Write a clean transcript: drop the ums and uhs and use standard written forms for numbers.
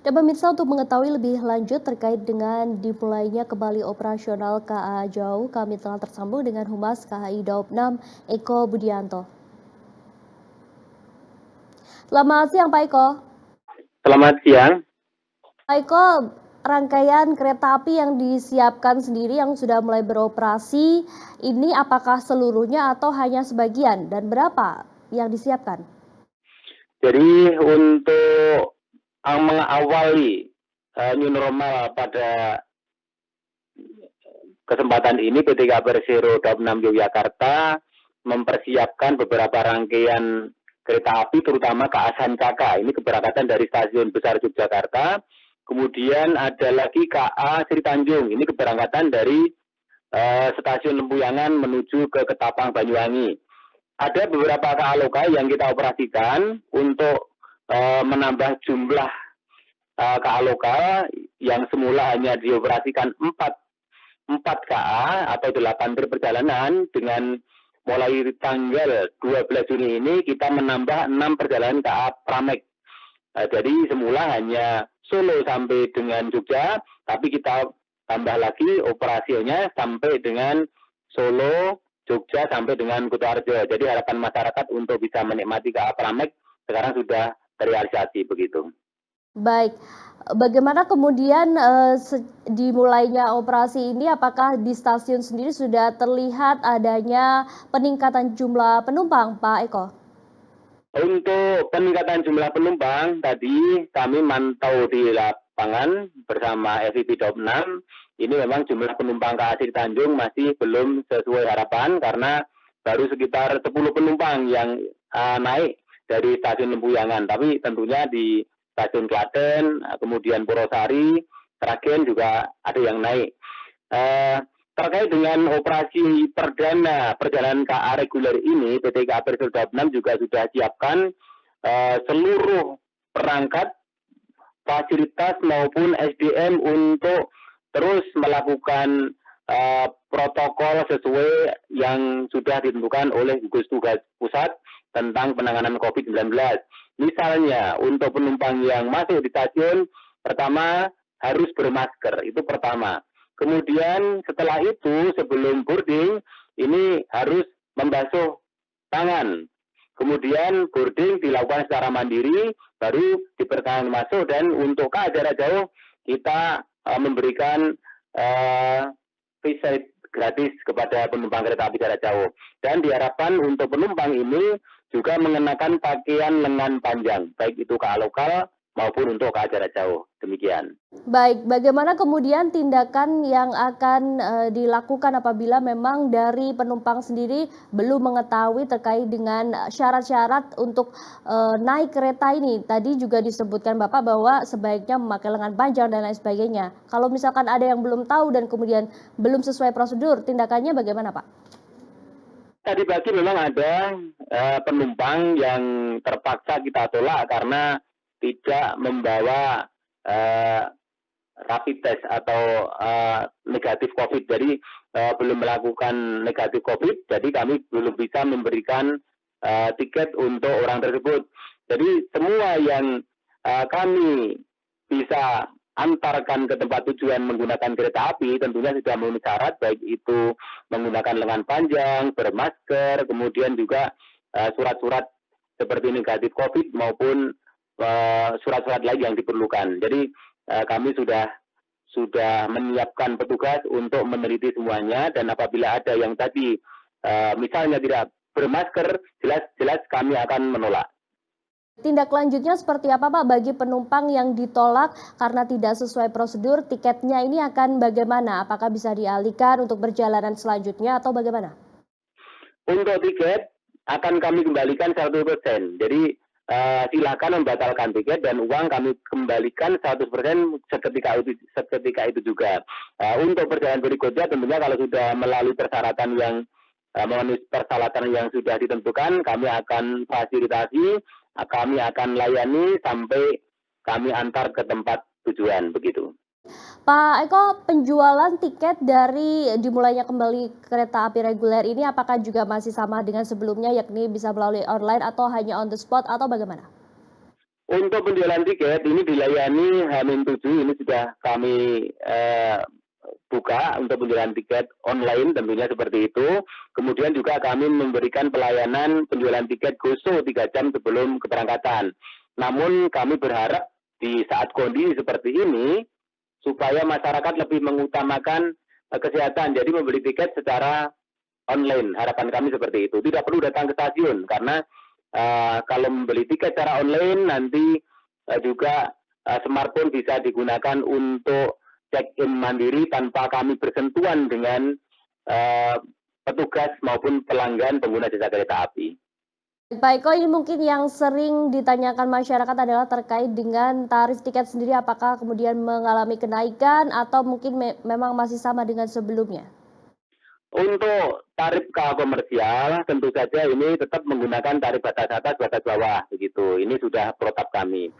Dan pemirsa untuk mengetahui lebih lanjut terkait dengan dimulainya kembali operasional KA Jauh, kami telah tersambung dengan Humas KAI Daob 6 Eko Budianto. Selamat siang Pak Eko. Selamat siang. Pak Eko, rangkaian kereta api yang disiapkan sendiri yang sudah mulai beroperasi, ini apakah seluruhnya atau hanya sebagian dan berapa yang disiapkan? Jadi untuk mengawali new normal pada kesempatan ini PT Persero Daob 6 Yogyakarta mempersiapkan beberapa rangkaian kereta api terutama KA Sancaka. Ini keberangkatan dari Stasiun Besar Yogyakarta. Kemudian ada lagi KA Sri Tanjung. Ini keberangkatan dari Stasiun Lempuyangan menuju ke Ketapang Banyuwangi. Ada beberapa KA lokal yang kita operasikan untuk menambah jumlah KA lokal yang semula hanya dioperasikan 4 KA atau 8 perjalanan. Dengan mulai tanggal 12 Juni ini kita menambah 6 perjalanan KA Pramek. Jadi semula hanya Solo sampai dengan Jogja, tapi kita tambah lagi operasinya sampai dengan Solo, Jogja sampai dengan Kutoarjo. Jadi harapan masyarakat untuk bisa menikmati KA Pramek sekarang sudah terrealisasi begitu. Baik, bagaimana kemudian dimulainya operasi ini? Apakah di stasiun sendiri sudah terlihat adanya peningkatan jumlah penumpang, Pak Eko? Untuk peningkatan jumlah penumpang, tadi kami mantau di lapangan bersama FIP Daob 6. Ini memang jumlah penumpang KA Sri Tanjung masih belum sesuai harapan karena baru sekitar 10 penumpang yang naik dari stasiun Lempuyangan. Tapi tentunya di stasiun Klaten, kemudian Purwosari, Sragen juga ada yang naik. Terkait dengan operasi perdana perjalanan KA reguler ini, PT KA Persero Daob 6 juga sudah siapkan seluruh perangkat, fasilitas maupun SDM untuk terus melakukan protokol sesuai yang sudah ditentukan oleh gugus tugas pusat tentang penanganan COVID-19. Misalnya untuk penumpang yang masuk di stasiun, pertama harus bermasker, itu pertama. Kemudian setelah itu sebelum boarding ini harus membasuh tangan. Kemudian boarding dilakukan secara mandiri, baru diperkenankan masuk. Dan untuk KA jarak jauh kita memberikan visit gratis kepada penumpang kereta api jarak jauh. Dan diharapkan untuk penumpang ini juga mengenakan pakaian lengan panjang, baik itu KA lokal maupun untuk KA jarak jauh. Demikian. Baik, bagaimana kemudian tindakan yang akan dilakukan apabila memang dari penumpang sendiri belum mengetahui terkait dengan syarat-syarat untuk naik kereta ini? Tadi juga disebutkan Bapak bahwa sebaiknya memakai lengan panjang dan lain sebagainya. Kalau misalkan ada yang belum tahu dan kemudian belum sesuai prosedur, tindakannya bagaimana Pak? Tadi pagi memang ada penumpang yang terpaksa kita tolak karena tidak membawa rapid test atau negatif COVID. Jadi belum melakukan negatif COVID, jadi kami belum bisa memberikan tiket untuk orang tersebut. Jadi semua yang kami bisa antarkan ke tempat tujuan menggunakan kereta api tentunya sudah memenuhi syarat, baik itu menggunakan lengan panjang, bermasker, kemudian juga surat-surat seperti negatif COVID maupun surat-surat lain yang diperlukan. Jadi kami sudah menyiapkan petugas untuk meneliti semuanya, dan apabila ada yang tadi misalnya tidak bermasker, jelas kami akan menolak. Tindak lanjutnya seperti apa Pak bagi penumpang yang ditolak karena tidak sesuai prosedur, tiketnya ini akan bagaimana? Apakah bisa dialihkan untuk perjalanan selanjutnya atau bagaimana? Untuk tiket akan kami kembalikan 100%. Jadi silakan membatalkan tiket dan uang kami kembalikan 100% seketika itu juga. Untuk perjalanan berikutnya tentunya kalau sudah melalui persyaratan yang memenuhi persyaratan yang sudah ditentukan, kami akan fasilitasi, kami akan layani sampai kami antar ke tempat tujuan begitu. Pak Eko, penjualan tiket dari dimulainya kembali kereta api reguler ini apakah juga masih sama dengan sebelumnya, yakni bisa melalui online atau hanya on the spot atau bagaimana? Untuk penjualan tiket ini dilayani H-7, ini sudah kami buka untuk penjualan tiket online tentunya seperti itu. Kemudian juga kami memberikan pelayanan penjualan tiket GoShow 3 jam sebelum keberangkatan. Namun kami berharap di saat kondisi seperti ini supaya masyarakat lebih mengutamakan kesehatan. Jadi membeli tiket secara online. Harapan kami seperti itu. Tidak perlu datang ke stasiun karena kalau membeli tiket secara online nanti juga smartphone bisa digunakan untuk check-in mandiri tanpa kami bersentuhan dengan petugas maupun pelanggan pengguna jasa kereta api. Pak Eko, ini mungkin yang sering ditanyakan masyarakat adalah terkait dengan tarif tiket sendiri, apakah kemudian mengalami kenaikan atau mungkin memang masih sama dengan sebelumnya? Untuk tarif KA komersial tentu saja ini tetap menggunakan tarif batas atas, batas bawah begitu. Ini sudah protap kami.